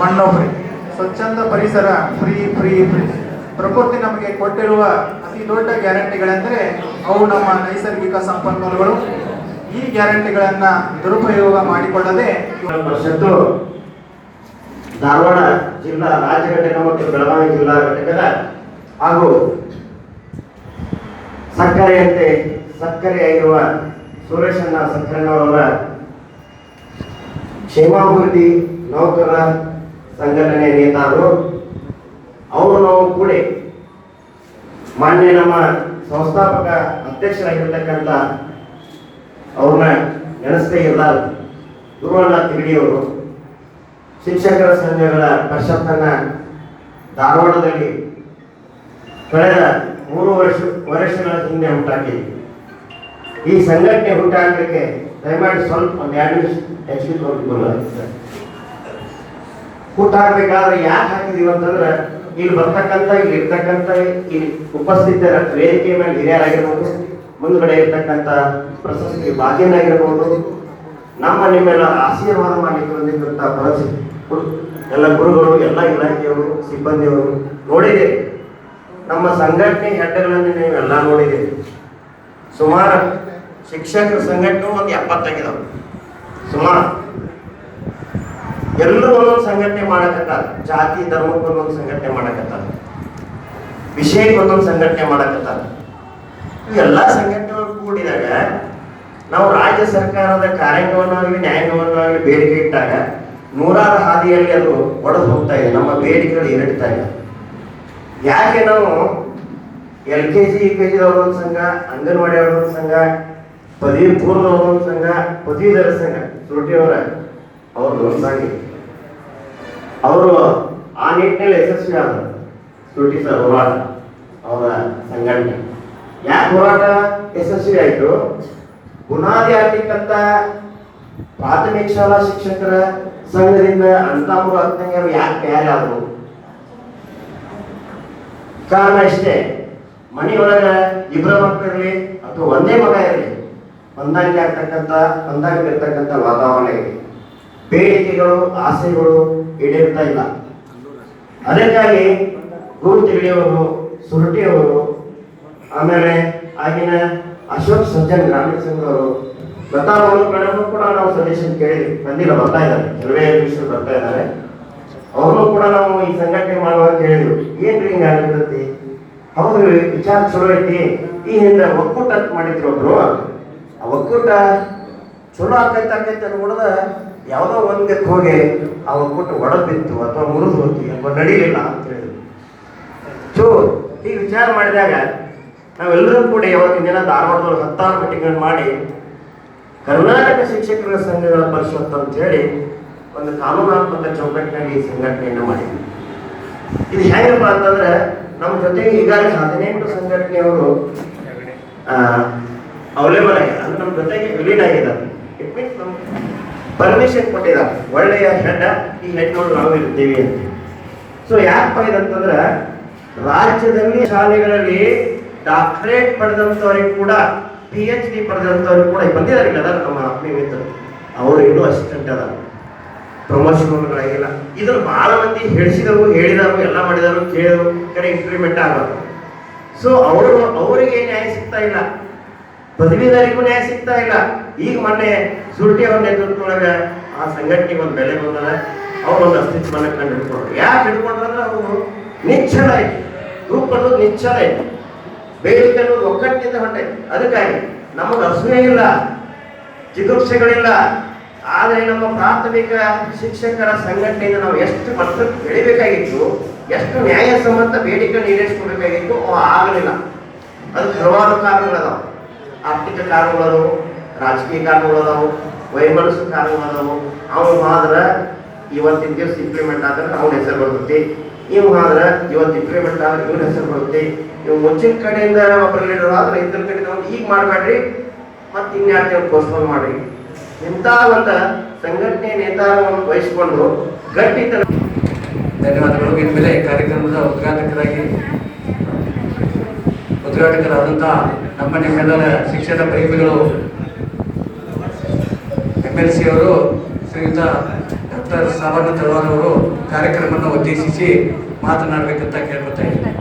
ಮಣ್ಣೊಬ್ಬರಿ. ಸ್ವಚ್ಛಂದ ಪರಿಸರ, free free free. ಪ್ರಕೃತಿ ನಮಗೆ ಕೊಟ್ಟಿರುವ ಅತಿ ದೊಡ್ಡ ಗ್ಯಾರಂಟಿಗಳೆಂದರೆ ಅವು ನಮ್ಮ ನೈಸರ್ಗಿಕ ಸಂಪನ್ಮೂಲಗಳು. ಈ ಗ್ಯಾರಂಟಿಗಳನ್ನ ದುರುಪಯೋಗ ಮಾಡಿಕೊಳ್ಳದೆ ಪರಿಷತ್ತು ಧಾರವಾಡ ಜಿಲ್ಲಾ ರಾಜ್ಯ ಘಟಕ ಮತ್ತು ಬೆಳಗಾವಿ ಜಿಲ್ಲಾ ಘಟಕದ ಹಾಗೂ ಸಕ್ಕರೆಯಾಗಿರುವ ಸುರೇಶಣ್ಣ ಸಕ್ಕರೆನವರ ಕ್ಷೇಮಾಭಿವೃದ್ಧಿ ನೌಕರರ ಸಂಘಟನೆ ನೇತಾರರು ಅವರು ನಾವು ಕೂಡಿ ಮಾನ್ಯ ನಮ್ಮ ಸಂಸ್ಥಾಪಕ ಅಧ್ಯಕ್ಷರಾಗಿರ್ತಕ್ಕಂಥ ಅವ್ರನ್ನ ನೆನೆಸ್ತೇ ಇಲ್ಲ ಗುರುವಣ್ಣ ತಿಗಡಿಯವರು ಶಿಕ್ಷಕರ ಸಂಘಗಳ ಪರಿಷತ್ತನ್ನ ಧಾರವಾಡದಲ್ಲಿ ಕಳೆದ 3 ವರ್ಷಗಳ ಹಿಂದೆ ಹುಟ್ಟಾಕಿ ಈ ಸಂಘಟನೆ ಹುಟ್ಟಾಕಲಿಕ್ಕೆ ದಯಮಾಡಿ ಸ್ವಲ್ಪ ಒಂದು 2 ನಿಮಿಷ ಹೆಚ್ಚಿಗೆ ಹುಟ್ಟಾಕಬೇಕಾದ್ರೆ ಯಾಕೆ ಹಾಕಿದೀವಿ ಅಂತಂದ್ರೆ ಇಲ್ಲಿ ಇರ್ತಕ್ಕಂಥ ಇಲ್ಲಿ ಉಪಸ್ಥಿತರ ವೇದಿಕೆ ಮೇಲೆ ಹಿರಿಯರಾಗಿರ್ಬೋದು, ಮುಂದ್ಗಡೆ ಇರ್ತಕ್ಕಂಥ ಪ್ರಶಸ್ತಿ ಭಾಗ್ಯನಾಗಿರ್ಬೋದು, ನಿಮ್ಮೆಲ್ಲ ಆಶೀರ್ವಾದ ಮಾಡಲಿಕ್ಕೆ ಬಂದಿದ್ದಂಥ ಪರಿಸ್ಥಿತಿ ಎಲ್ಲ ಗುರುಗಳು, ಎಲ್ಲ ಇಲಾಖೆಯವರು, ಸಿಬ್ಬಂದಿಯವರು ನೋಡಿದೆ. ನಮ್ಮ ಸಂಘಟನೆ ಹೆಡ್ಗಳನ್ನು ನೀವೆಲ್ಲ ನೋಡಿದ್ದೀರಿ. ಸುಮಾರು ಶಿಕ್ಷಕರ ಸಂಘಟನೆ ಒಂದು 70 ಆಗಿದಾವೆ. ಸುಮಾರು ಎಲ್ಲರೂ ಒಂದೊಂದು ಸಂಘಟನೆ ಮಾಡಕತ್ತಾರ. ಜಾತಿ ಧರ್ಮಕ್ಕೆ ಒಂದೊಂದು ಸಂಘಟನೆ ಮಾಡಕತ್ತಾರ, ವಿಷಯಕ್ಕೆ ಒಂದೊಂದು ಸಂಘಟನೆ ಮಾಡಕತ್ತಾರ. ಇವೆಲ್ಲ ಸಂಘಟನೆಗಳು ಕೂಡಿದಾಗ ನಾವು ರಾಜ್ಯ ಸರ್ಕಾರದ ಕಾರ್ಯಾಂಗವನ್ನಾಗಲಿ ನ್ಯಾಯಾಂಗವನ್ನಾಗಲಿ ಬೇಡಿಕೆ ಇಟ್ಟಾಗ ನೂರಾರು ಹಾದಿಯಲ್ಲಿ ಅದು ಒಡೆದು ಹೋಗ್ತಾ ಇದೆ. ನಮ್ಮ ಬೇಡಿಕೆಗಳು ಏರಿಡ್ತಾ ಇದೆ. ಯಾಕೆ ನಾವು LKG UKG ಒಂದು ಸಂಘ, ಅಂಗನವಾಡಿ ಒಂದು ಸಂಘ, ಪದವಿ ಪೂರ್ವ ಒಂದು ಸಂಘ, ಪದವೀಧರ ಸಂಘ, ಸುರಟಿಯವರ ಅವ್ರದ್ದು ಒಂದು ಸಂಘ, ಅವರು ಆ ನಿಟ್ಟಿನಲ್ಲಿ ಯಶಸ್ವಿ ಆದರು. ಸುರಟಿ ಸರ್ ಹೋರಾಟ ಅವರ ಸಂಘಟನೆ ಯಾಕೆ ಹೋರಾಟ ಯಶಸ್ವಿ ಆಯಿತು? ಬುನಾದಿ ಆಗ್ಲಿಕ್ಕಂತ ಪ್ರಾಥಮಿಕ ಶಾಲಾ ಶಿಕ್ಷಕರ ಸಂಘದಿಂದ ಅಂತಮರು ಹತ್ತಂಗರು ಯಾಕೆ ತಯಾರಿ ಆದ್ರು? ಕಾರಣ ಇಷ್ಟೇ, ಮನೆಯೊಳಗ 2 ಮಕ್ಕಳಿರಲಿ ಅಥವಾ ಒಂದೇ ಮಗ ಇರಲಿ, ಹೊಂದಾಣಿಕೆ ಇರ್ತಕ್ಕಂಥ ವಾತಾವರಣ ಇದೆ. ಬೇಡಿಕೆಗಳು, ಆಸೆಗಳು ಈಡೇರ್ತಾ ಇಲ್ಲ. ಅದಕ್ಕಾಗಿ ಗುರು ತಿಗಡಿಯವರು, ಸುರಟಿಯವರು, ಆಮೇಲೆ ಆಗಿನ ಅಶೋಕ್ ಸಜ್ಜನ್ ಗ್ರಾಮೀಣ ಸಂಘದವರು, ಪ್ರತಾಪಗಳು ಕಡೆಗೂ ಕೂಡ ನಾವು ಸಜೆಷನ್ ಕೇಳಿ ಬಂದಿಲ್ಲ, ಬರ್ತಾ ಇದ್ದಾರೆ, ಕೆಲವೇ ವಿಷಯ ಬರ್ತಾ ಇದ್ದಾರೆ. ಅವ್ರನ್ನೂ ಕೂಡ ನಾವು ಈ ಸಂಘಟನೆ ಮಾಡುವಾಗ ಕೇಳಿದ್ರು, ಏನ್ರಿ ಹಿಂಗ ಆಗಿರ್ತೈತಿ? ಹೌದು, ವಿಚಾರ ಚಲೋ ಐತಿ. ಈ ಹಿಂದೆ ಒಕ್ಕೂಟ ಅಂತ ಮಾಡಿದ್ರು ಒಬ್ರು. ಆ ಒಕ್ಕೂಟ ಚಲೋ ಆಕೈತೆ ಅನ್ಬಿಡದ ಯಾವುದೋ ಒಂದಕ್ಕೆ ಹೋಗಿ ಆ ಒಕ್ಕೂಟ ಒಡೆದು ಬಿತ್ತು ಅಥವಾ ಮುರಿದು ಹೋಗಿ ಅಥವಾ ನಡೀಲಿಲ್ಲ ಅಂತ ಹೇಳಿದ್ರು. ಈ ವಿಚಾರ ಮಾಡಿದಾಗ ನಾವೆಲ್ಲರೂ ಕೂಡ ಯಾವತ್ತಿನ ದಿನ ಧಾರವಾಡದಲ್ಲಿ 10 ಮೀಟಿಂಗ್ ಮಾಡಿ ಕರ್ನಾಟಕ ಶಿಕ್ಷಕರ ಸಂಘಗಳ ಪರಿಷತ್ ಅಂತ ಹೇಳಿ ಒಂದು ಕಾನೂನಾತ್ಮಕ ಚೌಕಟ್ಟಿನಲ್ಲಿ ಈ ಸಂಘಟನೆಯನ್ನು ಮಾಡಿದ್ವಿ. ಇದು ಹೆಂಗಪ್ಪ ಅಂತಂದ್ರೆ ನಮ್ಮ ಜೊತೆಗೆ ಈಗಾಗಲೇ 18 ಸಂಘಟನೆಯವರು ಅವೈಲೇಬಲ್ ಆಗಿದೆ. ಅಂದ್ರೆ ನಮ್ಮ ಜೊತೆಗೆ ವಿಲೀನ ಆಗಿದ್ದಾರೆ. ಇಟ್ ಮೀನ್ಸ್ ಪರ್ಮಿಷನ್ ಕೊಟ್ಟಿದ್ದಾರೆ. ಒಳ್ಳೆಯ ಹೆಡ್, ಈ ಹೆಡ್ನೋಡು ನಾವು ಇರ್ತೀವಿ ಅಂತ. ಸೊ ಯಾಕಪ್ಪ ಇದಂತಂದ್ರೆ ರಾಜ್ಯದಲ್ಲಿ ಶಾಲೆಗಳಲ್ಲಿ ಡಾಕ್ಟರೇಟ್ ಪಡೆದಂಥವ್ರಿಗೆ ಕೂಡ, PhD ಪಡೆದಂಥವ್ರಿಗೆ ಕೂಡ ಬಂದಿದ್ದಾರೆ. ಅದಾರ ನಮ್ಮ ಆತ್ಮೀಯ ಮಿತ್ರರು, ಅವರು ಇನ್ನೂ ಅಸಿಸ್ಟೆಂಟ್ ಅದ, ಪ್ರಮೋಷನ್ಗಳಾಗಿಲ್ಲ. ಇದನ್ನು ಬಹಳ ಮಂದಿ ಹೇಳಿಸಿದವು, ಹೇಳಿದವು, ಎಲ್ಲ ಮಾಡಿದವರು, ಕೇಳಿದವು, ಕಡೆ ಇಂಪ್ಲಿಮೆಂಟ್ ಆಗೋದು. ಸೊ ಅವರಿಗೆ ನ್ಯಾಯ ಸಿಗ್ತಾ ಇಲ್ಲ, ಪದವೀಧರಿಗೂ ನ್ಯಾಯ ಸಿಗ್ತಾ ಇಲ್ಲ. ಈಗ ಮೊನ್ನೆ ಸುರಟಿ ಅವ್ರ ನೇತೃತ್ವದೊಳಗೆ ಆ ಸಂಘಟನೆಗೆ ಒಂದು ಬೆಲೆ ಬಂದದ, ಅವ್ರು ಒಂದು ಅಸ್ತಿತ್ವವನ್ನು ಕಂಡು ಹಿಡ್ಕೊಂಡ್ರು. ಯಾಕೆ ಹಿಡ್ಕೊಂಡ್ರು ಅಂದ್ರೆ ಅವರು ನಿಶ್ಚಲ ಐತಿ, ಗ್ರೂಪ್ ಅನ್ನೋದು ನಿಶ್ಚಲ ಐತಿ, ಬೇಡಿಕೆ ಅನ್ನೋದು ಒಕ್ಕಟ್ಟಿನಿಂದ ಹೊಂಟೈತಿ. ಅದಕ್ಕಾಗಿ ನಮಗೆ ಅಸೂಯೆ ಇಲ್ಲ, ಜಿಗುಪ್ಸೆಗಳಿಲ್ಲ. ಆದರೆ ನಮ್ಮ ಪ್ರಾಥಮಿಕ ಶಿಕ್ಷಕರ ಸಂಘಟನೆಯಿಂದ ನಾವು ಎಷ್ಟು ಮಟ್ಟಕ್ಕೆ ಬೆಳಿಬೇಕಾಗಿತ್ತು, ಎಷ್ಟು ನ್ಯಾಯಸಮ್ಮತ ಬೇಡಿಕೆ ಈಡೇರಿಸ್ಕೊಳ್ಬೇಕಾಗಿತ್ತು, ಆಗಲಿಲ್ಲ. ಅದಕ್ಕೆ ಹಲವಾರು ಕಾರಣಗಳದಾವು. ಆರ್ಥಿಕ ಕಾರಣಗಳು, ರಾಜಕೀಯ ಕಾರಣಗಳದಾವು, ವೈಮನಸ್ಸು ಕಾರಣಗಳದಾವು. ಅವನು ಆದ್ರೆ ಇವತ್ತಿನ ದಿವಸ ಇಂಪ್ಲಿಮೆಂಟ್ ಆದ್ರೆ ಅವನ ಹೆಸರು ಬರ್ತೈತಿ, ಇವ್ ಆದ್ರೆ ಇವತ್ತು ಇಂಪ್ಲಿಮೆಂಟ್ ಆದ್ರೆ ಇವನ ಹೆಸರು ಬರುತ್ತೆ. ನೀವು ಮುಂಚಿನ ಕಡೆಯಿಂದ ಒಬ್ಬರು ಲೀಡರ್ ಆದ್ರೆ ಇದ್ರ ಕಡೆಯಿಂದ ಈಗ ಮಾಡಬೇಡ್ರಿ, ಮತ್ತೆ ಇನ್ಯಾರು ಪೋಸ್ಟ್ಪೋನ್ ಮಾಡ್ರಿ. ಇಂಥ ಒಂದು ಸಂಘಟನೆ ನೇತಾರವನ್ನು ವಹಿಸಿಕೊಂಡು ಗಟ್ಟಿ. ಧನ್ಯವಾದಗಳು. ಇನ್ಮೇಲೆ ಕಾರ್ಯಕ್ರಮದ ಉದ್ಘಾಟಕರಾದಂತಹ ನಮ್ಮ ನಿಮ್ಮೆಲ್ಲರ ಶಿಕ್ಷಣ ಪ್ರೇಮಿಗಳು MLC ಅವರು ಶ್ರೀಯುತ ಡಾಕ್ಟರ್ ಸಾಬಣ್ಣ ತಳವಾರ್ ಅವರು ಕಾರ್ಯಕ್ರಮವನ್ನು ಉದ್ದೇಶಿಸಿ ಮಾತನಾಡಬೇಕಂತ ಕೇಳ್ಕೊತಾ ಇದ್ದೀನಿ.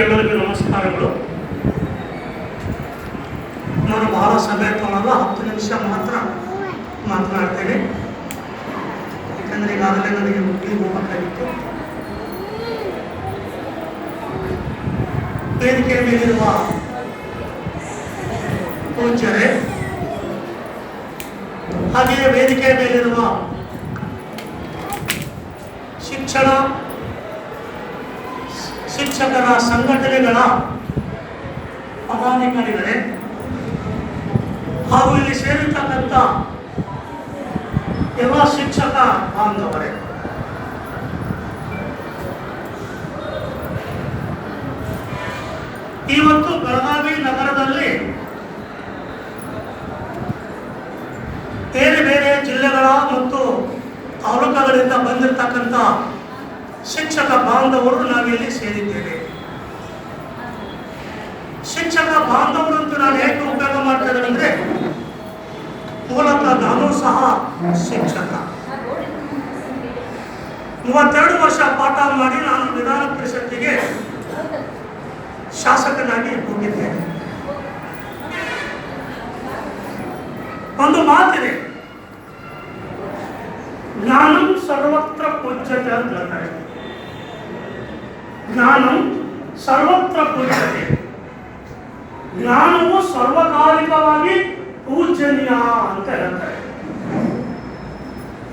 ಎಲ್ಲರಿಗೂ ನಮಸ್ಕಾರಗಳು. ನಾನು ಬಹಳ ಸಮಯ ತಗೊಳ್ಳಲ್ಲ, 10 ನಿಮಿಷ ಮಾತ್ರ ಮಾತನಾಡ್ತೇನೆ. ಯಾಕಂದರೆ ಈಗಾಗಲೇ ನನಗೆ ಮುಗಿಲಿಗೆ ಹೋಗಬೇಕಾಗಿತ್ತು. ವೇದಿಕೆಯ ಮೇಲಿರುವ ಪೂಜ್ಯರೇ, ಹಾಗೆಯೇ ವೇದಿಕೆಯ ಮೇಲಿರುವ ಶಿಕ್ಷಕರ ಸಂಘಟನೆಗಳ ಪದಾಧಿಕಾರಿಗಳೇ ಹಾಗೂ ಇಲ್ಲಿ ಸೇರಿರ್ತಕ್ಕಂಥ ಎಲ್ಲ ಶಿಕ್ಷಕ ಬಾಂಧವರೇ, ಇವತ್ತು ಬೆಳಗಾವಿ ನಗರದಲ್ಲಿ ಬೇರೆ ಬೇರೆ ಜಿಲ್ಲೆಗಳ ಮತ್ತು ತಾಲೂಕುಗಳಿಂದ ಬಂದಿರತಕ್ಕಂಥ ಶಿಕ್ಷಕ ಬಾಂಧವರು ನಾವಿಲ್ಲಿ ಸೇರಿದ್ದೇವೆ. ಶಿಕ್ಷಕ ಬಾಂಧವರು ಅಂತ ನಾನು ಹೇಗೆ ಉಪಯೋಗ ಮಾಡ್ತಾ ಇದ್ದೇನೆ ಅಂದರೆ, ಮೂಲತಃ ನಾನು ಸಹ ಶಿಕ್ಷಕ. 32 ವರ್ಷ ಪಾಠ ಮಾಡಿ ನಾನು ವಿಧಾನ ಪರಿಷತ್ತಿಗೆ ಶಾಸಕನಾಗಿ ಹೋಗಿದ್ದೇನೆ. ಒಂದು ಮಾತಿದೆ, ಜ್ಞಾನಂ ಸರ್ವತ್ರ ಪೂಜ್ಯತೆ ಅಂತ ಹೇಳ್ತಾರೆ. ಜ್ಞಾನಂ ಸರ್ವತ್ರ ಪೂಜ್ಯತೆ, ಜ್ಞಾನವು ಸರ್ವಕಾಲಿಕವಾಗಿ ಪೂಜನೀಯ ಅಂತ ಹೇಳ್ತಾರೆ.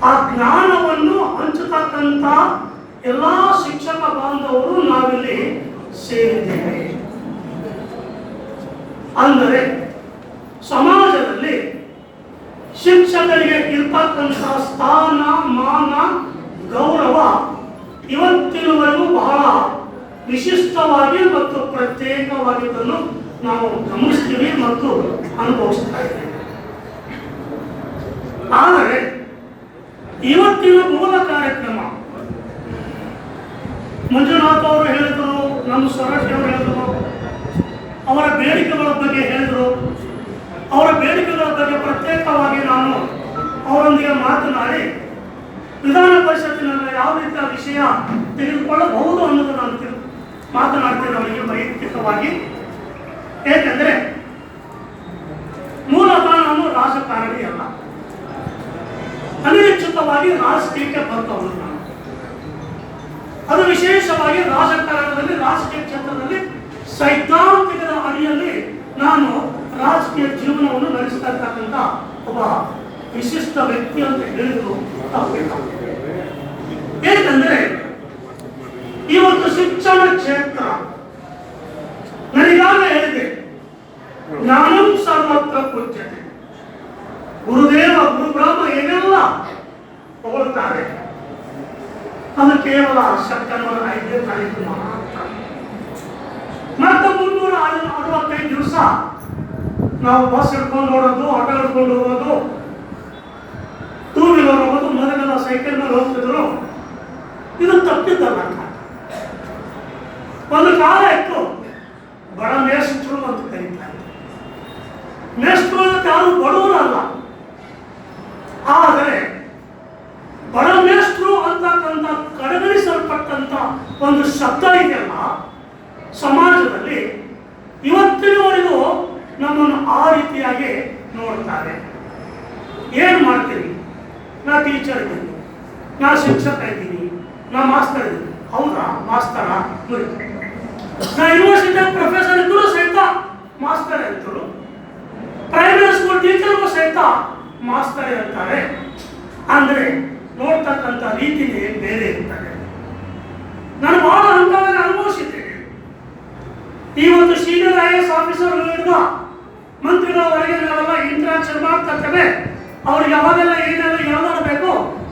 ಆ ಜ್ಞಾನವನ್ನು ಹಂಚತಕ್ಕಂಥ ಎಲ್ಲ ಶಿಕ್ಷಕ ಬಾಂಧವರು ನಾವಿಲ್ಲಿ ಸೇರಿದ್ದೇವೆ. ಅಂದರೆ ಸಮಾಜದಲ್ಲಿ ಶಿಕ್ಷಕರಿಗೆ ಇರ್ತಕ್ಕಂಥ ಸ್ಥಾನ, ಮಾನ, ಗೌರವ ಇವತ್ತಿನವರೆಗೂ ಬಹಳ ವಿಶಿಷ್ಟವಾಗಿ ಮತ್ತು ಪ್ರತ್ಯೇಕವಾಗಿದ್ದನ್ನು ನಾವು ಗಮನಿಸ್ತೀವಿ ಮತ್ತು ಅನುಭವಿಸ್ತಾ ಇದ್ದೇವೆ. ಆದರೆ ಇವತ್ತಿನ ಮೂಲ ಕಾರ್ಯಕ್ರಮ ಮಂಜುನಾಥ್ ಅವರು ಹೇಳಿದರು, ನಮ್ಮ ಸ್ವರಾಜ್ ಅವರು ಹೇಳಿದರು, ಅವರ ಬೇಡಿಕೆಗಳ ಬಗ್ಗೆ ಹೇಳಿದರು. ಅವರ ಬೇಡಿಕೆಗಳ ಬಗ್ಗೆ ಪ್ರತ್ಯೇಕವಾಗಿ ನಾನು ಅವರೊಂದಿಗೆ ಮಾತನಾಡಿ ವಿಧಾನ ಪರಿಷತ್ತಿನಲ್ಲಿ ಯಾವ ರೀತಿಯ ವಿಷಯ ತೆಗೆದುಕೊಳ್ಳಬಹುದು ಅನ್ನೋದು ನಾನು ಮಾತನಾಡ್ತೇನೆ ಅವರಿಗೆ ವೈಯಕ್ತಿಕವಾಗಿ. ಏಕೆಂದರೆ ಮೂಲತಃ ನಾನು ರಾಜಕಾರಣಿ ಅಲ್ಲ, ಅನಿರೀಕ್ಷಿತವಾಗಿ ರಾಜಕೀಯಕ್ಕೆ ಬಂದವನು ನಾನು. ಅದು ವಿಶೇಷವಾಗಿ ರಾಜಕಾರಣದಲ್ಲಿ, ರಾಜಕೀಯ ಕ್ಷೇತ್ರದಲ್ಲಿ ಸೈದ್ಧಾಂತಿಕದ ಅಡಿಯಲ್ಲಿ ನಾನು ರಾಜಕೀಯ ಜೀವನವನ್ನು ನಡೆಸ್ತಾ ಇರ್ತಕ್ಕಂಥ ಒಬ್ಬ ವಿಶಿಷ್ಟ ವ್ಯಕ್ತಿ ಅಂತ ಹೇಳಿದ್ರು ತಪ್ಪಾಗುತ್ತದೆ. ಏಕೆಂದರೆ ಇವತ್ತು ಶಿಕ್ಷಣ ಕ್ಷೇತ್ರ ನನಗಾಗಲೇ ಹೇಳಿದೆ, ಜ್ಞಾನಂ ಸರ್ವತ್ರ ಪೂಜ್ಯತೆ. ಗುರುದೇವ ಗುರುಬ್ರಹ್ಮ ಏನೆಲ್ಲ ಹೊಗಳ್ತಾರೆ, ಅದು ಕೇವಲ ಸೆಪ್ಟೆಂಬರ್ 5ನೇ ತಾರೀಕು ಮಾತ್ರ. ಮತ್ತೆ 365 ದಿವಸ ನಾವು ಬಸ್ ಹಿಡ್ಕೊಂಡು ಹೋಗೋದು, ಆಟೋ ಹಿಡ್ಕೊಂಡು ಹೋಗೋದು, ಟೂ ವೀಲರ್ ಹೋಗೋದು, ಮೊದಲೆಲ್ಲ ಸೈಕಲ್ ಮೇಲೆ ಹೋಗ್ತಿದ್ರು. ಇದು ತಪ್ಪಿದ್ದಲ್ಲ. ಒಂದು ಕಾಲ ಇತ್ತು, ಬಡ ಮೇಷ್ಟ್ರು ಅಂತ ಕರೀತಾರೆ. ಮೇಷ್ಟ್ರು ಅಂತ ಯಾರು ಬಡವರಲ್ಲ, ಆದರೆ ಬಡ ಮೇಷ್ಟ್ರು ಅಂತಕ್ಕಂಥ ಕಡೆಗಣಿಸಲ್ಪಟ್ಟಂತ ಒಂದು ಶಬ್ದ ಇದೆಯಲ್ಲ ಸಮಾಜದಲ್ಲಿ, ಇವತ್ತಿನವರೆಗೂ ನಮ್ಮನ್ನು ಆ ರೀತಿಯಾಗಿ ನೋಡ್ತಾರೆ. ಏನು ಮಾಡ್ತೀವಿ? ನಾ ಟೀಚರ್ ಇದ್ದೀನಿ, ನಾ ಶಿಕ್ಷಕ ಇದ್ದೀನಿ, ನಾ ಮಾಸ್ತರ್ ಇದ್ದೀನಿ. ಹೌದಾ? ಮಾಸ್ತರ? ನಾ ಯೂನಿವರ್ಸಿಟಿ ಪ್ರೊಫೆಸರ್ ಇದ್ದರೂ ಸಹಿತ ಮಾಸ್ತರ್ ಇದ್ದರು, ಪ್ರೈಮರಿ ಸ್ಕೂಲ್ ಟೀಚರ್ಗೂ ಸಹಿತ ಮಾಸ್ತರ್ ಇರ್ತಾರೆ. ಅಂದರೆ ನೋಡ್ತಕ್ಕಂಥ ರೀತಿನೇ ಬೇರೆ ಇರ್ತಾರೆ. ನಾನು ಬಹಳ ಹಂತದಲ್ಲಿ ಅನುಭವಿಸಿದ್ದೇನೆ. ಇವತ್ತು ಸೀನಿಯರ್ IAS ಆಫೀಸರ್ಗಳಿಂದ ಮಂತ್ರಿಗಳವರೆಗೆ ನಾವೆಲ್ಲ ಇಂಟ್ರಾಕ್ಷನ್ ಮಾಡ್ತಕ್ಕಂತೆ ಅವ್ರಿಗೆ ಯಾವಾಗೆಲ್ಲ ಏನೆಲ್ಲ ಯಾವ್ದಾರು ಬೇಕು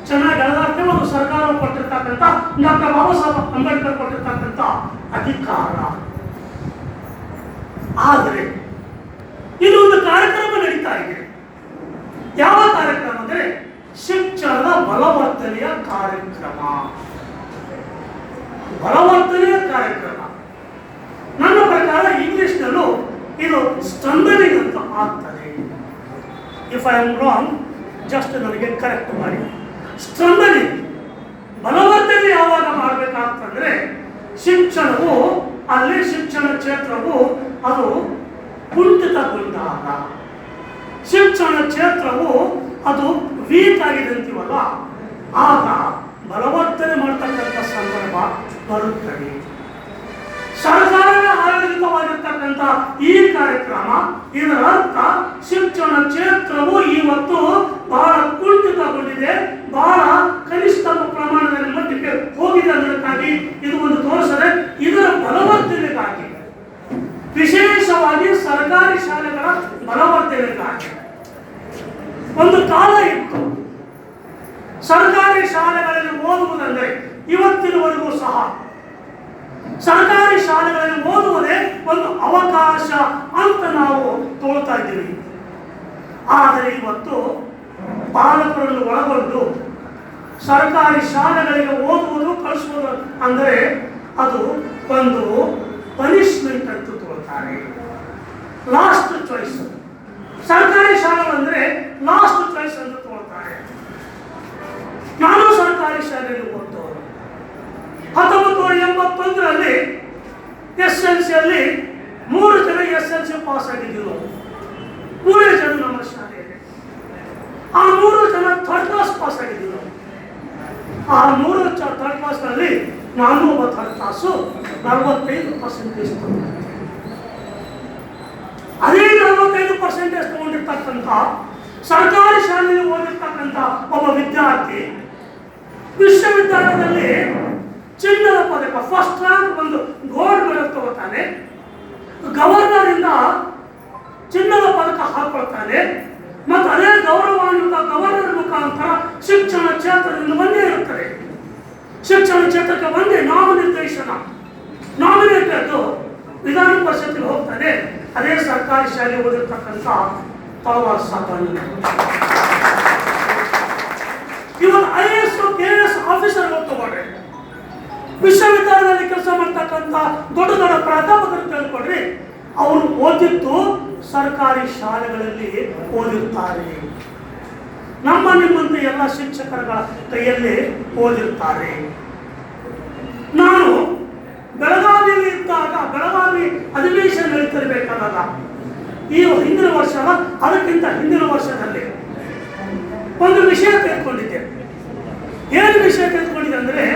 ಚೆನ್ನಾಗಿ ಎಳೆದಾಡ್ತೇವೆ. ಅದು ಸರ್ಕಾರ ಕೊಟ್ಟಿರ್ತಕ್ಕಂಥ, ಡಾಕ್ಟರ್ ಬಾಬಾ ಸಾಹೇಬ್ ಅಂಬೇಡ್ಕರ್ ಕೊಟ್ಟಿರ್ತಕ್ಕಂಥ ಅಧಿಕಾರ. ಆದರೆ ಇದು ಒಂದು ಕಾರ್ಯಕ್ರಮ ನಡೀತಾ ಇದೆ. ಯಾವ ಕಾರ್ಯಕ್ರಮ ಅಂದರೆ ಶಿಕ್ಷಣದ ಬಲವರ್ಧನೆಯ ಕಾರ್ಯಕ್ರಮ. ಬಲವರ್ಧನೆಯ ಕಾರ್ಯಕ್ರಮ ನನ್ನ ಪ್ರಕಾರ ಇಂಗ್ಲಿಷ್ನಲ್ಲೂ ಇದು ಸ್ಟ್ರೆಂಥನಿಂಗ್ ಅಂತ ಆಗ್ತದೆ. If I am wrong just ನನಗೆ ಕರೆಕ್ಟ್ ಮಾಡಿ. ಸ್ಟ್ರೆಂಥನಿಂಗ್, ಬಲವರ್ಧನೆ ಯಾವಾಗ ಮಾಡಬೇಕಾಗ್ತಂದ್ರೆ ಶಿಕ್ಷಣವು, ಅಲ್ಲಿ ಶಿಕ್ಷಣ ಕ್ಷೇತ್ರವು ಅದು ಕುಂಠಿತಗೊಂಡಾಗ, ಶಿಕ್ಷಣ ಕ್ಷೇತ್ರವು ಅದು ವೀಕ್ ಆಗಿದೆ ಅಂತೀವಲ್ಲ, ಆಗ ಬಲವರ್ಧನೆ ಮಾಡ್ತಕ್ಕಂಥ ಸಂದರ್ಭ ಬರುತ್ತದೆ. ಸರ್ಕಾರದ ಆಯೋಜಿತವಾಗಿರ್ತಕ್ಕಂಥ ಈ ಕಾರ್ಯಕ್ರಮ, ಇದರ ಅರ್ಥ ಶಿಕ್ಷಣ ಕ್ಷೇತ್ರವು ಇವತ್ತು ಬಹಳ ಕುಂಠಿತಗೊಂಡಿದೆ, ಬಹಳ ಕನಿಷ್ಠ ಪ್ರಮಾಣದಲ್ಲಿ ಮಟ್ಟಿಗೆ ಹೋಗಿದೆ ಅನ್ನೋದಕ್ಕಾಗಿ ಇದು ಒಂದು ತೋರಿಸದೆ, ಇದರ ಬಲವರ್ಧನೆಗಾಗಿ, ವಿಶೇಷವಾಗಿ ಸರ್ಕಾರಿ ಶಾಲೆಗಳ ಬಲವರ್ಧನೆಗಾಗಿ ಒಂದು ಕಾಲ ಇತ್ತು. ಸರ್ಕಾರಿ ಶಾಲೆಗಳಲ್ಲಿ ಓದುವುದಂದರೆ ಇವತ್ತಿನವರೆಗೂ ಸಹ ಸರ್ಕಾರಿ ಶಾಲೆಗಳಲ್ಲಿ ಓದುವುದೇ ಒಂದು ಅವಕಾಶ ಅಂತ ನಾವು ತೋಳ್ತಾ ಇದ್ದೀವಿ. ಆದರೆ ಇವತ್ತು ಪಾಲಕರನ್ನು ಒಳಗೊಂಡು ಸರ್ಕಾರಿ ಶಾಲೆಗಳಿಗೆ ಓದುವುದು, ಕಳಿಸುವುದು ಅಂದರೆ ಅದು ಒಂದು ಪನಿಷ್ಮೆಂಟ್ ಅಂತ ತೋಳ್ತಾರೆ. ಲಾಸ್ಟ್ ಚಾಯ್ಸ್ ಸರ್ಕಾರಿ ಶಾಲೆಗಳಂದ್ರೆ ಲಾಸ್ಟ್ ಚಾಯ್ಸ್ ಅಂತ ತೋಳ್ತಾರೆ. ನಾನು ಸರ್ಕಾರಿ ಶಾಲೆಯಲ್ಲಿ ಓದ್ತವರು. 1981ರಲ್ಲಿ SLCಯಲ್ಲಿ 3 ಜನ SLC ಪಾಸ್ ಆಗಿದ್ದರು. 3 ಜನ ನಮ್ಮ ಶಾಲೆಯಲ್ಲಿ. ಆ 3 ಜನ ಥರ್ಡ್ ಕ್ಲಾಸ್ ಪಾಸ್ ಆಗಿದ್ದರು. ಆ 3 ಥರ್ಡ್ ಕ್ಲಾಸ್ನಲ್ಲಿ ನಾನು ಒಬ್ಬ ಥರ್ಡ್ ಕ್ಲಾಸು 45% ತಗೊಂಡೆ. ಅದೇ 45% ತಗೊಂಡಿರ್ತಕ್ಕಂಥ ಸರ್ಕಾರಿ ಶಾಲೆಯಲ್ಲಿ ಓದಿರ್ತಕ್ಕಂಥ ಒಬ್ಬ ವಿದ್ಯಾರ್ಥಿ ವಿಶ್ವವಿದ್ಯಾಲಯದಲ್ಲಿ ಚಿನ್ನದ ಪದಕ, ಫಸ್ಟ್ ರ್ಯಾಂಕ್, ಒಂದು ಗೋಲ್ಡ್ ಮೆಡಲ್ ತಗೋತಾನೆ. ಗವರ್ನರ್ ಇಂದ ಚಿನ್ನದ ಪದಕ ಹಾಕೊಳ್ತಾನೆ. ಮತ್ತು ಅದೇ ಗೌರವಾನ್ವಿತ ಗವರ್ನರ್ ಮುಖಾಂತರ ಶಿಕ್ಷಣ ಕ್ಷೇತ್ರದಿಂದ ಒಂದೇ ಇರುತ್ತದೆ. ಶಿಕ್ಷಣ ಕ್ಷೇತ್ರಕ್ಕೆ ಒಂದೇ ನಾಮಿನೇಟೆಡ್ ವಿಧಾನ ಪರಿಷತ್ತಿಗೆ ಹೋಗ್ತಾನೆ. ಅದೇ ಸರ್ಕಾರಿ ಶಾಲೆ ಓದಿರ್ತಕ್ಕಂಥ ತಳವಾರ ಸಾಧನೆ. ಇವತ್ತು IAS KS ಆಫೀಸರ್ ತಗೊಂಡ್ರೆ, ವಿಶ್ವವಿದ್ಯಾಲಯದಲ್ಲಿ ಕೆಲಸ ಮಾಡ್ತಕ್ಕಂಥ ದೊಡ್ಡ ದೊಡ್ಡ ಪ್ರಾಧ್ಯಾಪಕರು ತಿಳ್ಕೊಂಡ್ರೆ ಅವರು ಓದಿದ್ದು ಸರ್ಕಾರಿ ಶಾಲೆಗಳಲ್ಲಿ ಓದಿರ್ತಾರೆ. ನಮ್ಮ ನಿಮ್ಮಂತೆ ಎಲ್ಲ ಶಿಕ್ಷಕರುಗಳ ಕೈಯಲ್ಲಿ ಓದಿರ್ತಾರೆ. ನಾನು ಬೆಳಗಾವಿಯಲ್ಲಿ ಇದ್ದಾಗ, ಬೆಳಗಾವಿ ಅಧಿವೇಶನ ನಡೀತಿರ್ಬೇಕಾದಾಗ, ಈ ಹಿಂದಿನ ವರ್ಷ ಅದಕ್ಕಿಂತ ಹಿಂದಿನ ವರ್ಷದಲ್ಲಿ ಒಂದು ವಿಷಯ ತೆಗೆದುಕೊಂಡಿದ್ದೆ. ಏನು ವಿಷಯ ತೆಗೆದುಕೊಂಡಿದ್ದೆ ಅಂದ್ರೆ,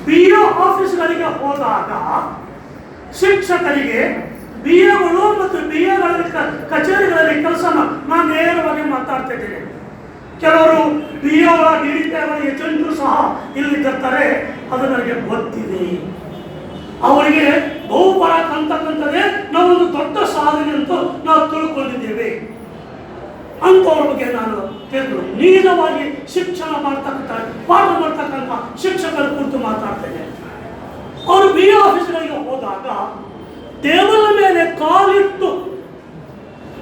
BO ಆಫೀಸ್ಗಳಿಗೆ ಹೋದಾಗ ಶಿಕ್ಷಕರಿಗೆ BOಗಳು ಮತ್ತು BOಗಳ ಕಚೇರಿಗಳಲ್ಲಿ ಕೆಲಸ ನಾನು ನೇರವಾಗಿ ಮಾತಾಡ್ತಾ ಇದ್ದೇನೆ. ಕೆಲವರು BOಗಳ DDPಗಳ ಏಜೆಂಟರು ಸಹ ಇಲ್ಲಿರ್ತಾರೆ. ಅದು ನನಗೆ ಗೊತ್ತಿದೆ. ಅವರಿಗೆ ಬಹುಪರಾಕ್ ಅಂತಕ್ಕಂಥದ್ದೇ ನಾವೊಂದು ದೊಡ್ಡ ಸಾಧನೆ ಅಂತ ನಾವು ತಿಳ್ಕೊಂಡಿದ್ದೇವೆ. ಅಂಥವ್ರ ಬಗ್ಗೆ ನಾನು ತಿಳಿದು ನೇರವಾಗಿ ಶಿಕ್ಷಣ ಮಾಡ್ತಕ್ಕಂಥ, ಪಾಠ ಮಾಡ್ತಕ್ಕಂಥ ಶಿಕ್ಷಕರ ಕುರಿತು ಮಾತಾಡ್ತೇನೆ. ಅವರು BO ಆಫೀಸ್ಗಳಿಗೆ ಹೋದಾಗ ಟೇಬಲ್ ಮೇಲೆ ಕಾಲಿಟ್ಟು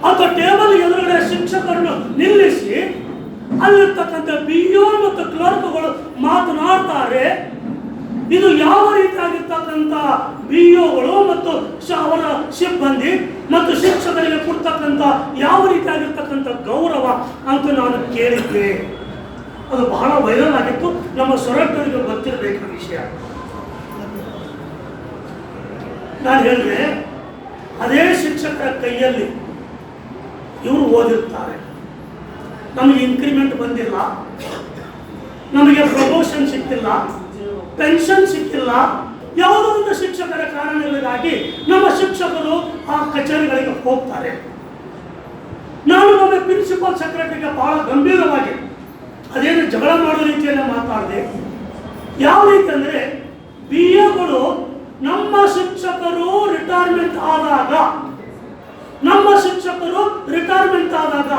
ಅಥವಾ ಟೇಬಲ್ ಎದುರುಗಡೆ ಶಿಕ್ಷಕರನ್ನು ನಿಲ್ಲಿಸಿ ಅಲ್ಲಿರ್ತಕ್ಕಂಥ BO ಮತ್ತು ಕ್ಲರ್ಕ್ಗಳು ಮಾತನಾಡ್ತಾರೆ. ಇದು ಯಾವ ರೀತಿಯಾಗಿರ್ತಕ್ಕಂಥ BOಗಳು ಮತ್ತು ಅವರ ಸಿಬ್ಬಂದಿ ಮತ್ತು ಶಿಕ್ಷಕರಿಗೆ ಕೊಡ್ತಕ್ಕಂಥ ಯಾವ ರೀತಿಯಾಗಿರ್ತಕ್ಕಂಥ ಗೌರವ ಅಂತ ನಾನು ಕೇಳಿದ್ದೆ. ಅದು ಬಹಳ ವೈರಲ್ ಆಗಿತ್ತು. ನಮ್ಮ ಸೊರಟರಿಗೆ ಗೊತ್ತಿರಬೇಕು ವಿಷಯ. ನಾನು ಹೇಳಿದೆ, ಅದೇ ಶಿಕ್ಷಕರ ಕೈಯಲ್ಲಿ ಇವರು ಓದಿರ್ತಾರೆ. ನಮಗೆ ಇನ್ಕ್ರಿಮೆಂಟ್ ಬಂದಿಲ್ಲ, ನಮಗೆ ಪ್ರಮೋಷನ್ ಸಿಕ್ಕಿಲ್ಲ, ಪೆನ್ಷನ್ ಸಿಕ್ಕಿಲ್ಲ, ಯಾವುದೋ ಒಂದು ಶಿಕ್ಷಕರ ಕಾರಣಗಳಿಗಾಗಿ ನಮ್ಮ ಶಿಕ್ಷಕರು ಆ ಕಚೇರಿಗಳಿಗೆ ಹೋಗ್ತಾರೆ. ನಾನು ನಮ್ಮ ಪ್ರಿನ್ಸಿಪಲ್ ಸೆಕ್ರೆಟರಿಗೆ ಬಹಳ ಗಂಭೀರವಾಗಿ ಅದೇನು ಜಗಳ ಮಾಡೋ ರೀತಿಯಲ್ಲಿ ಮಾತಾಡಿದೆ. ಯಾವ ರೀತಿ ಅಂದರೆ, BOಗಳು ನಮ್ಮ ಶಿಕ್ಷಕರು ರಿಟೈರ್ಮೆಂಟ್ ಆದಾಗ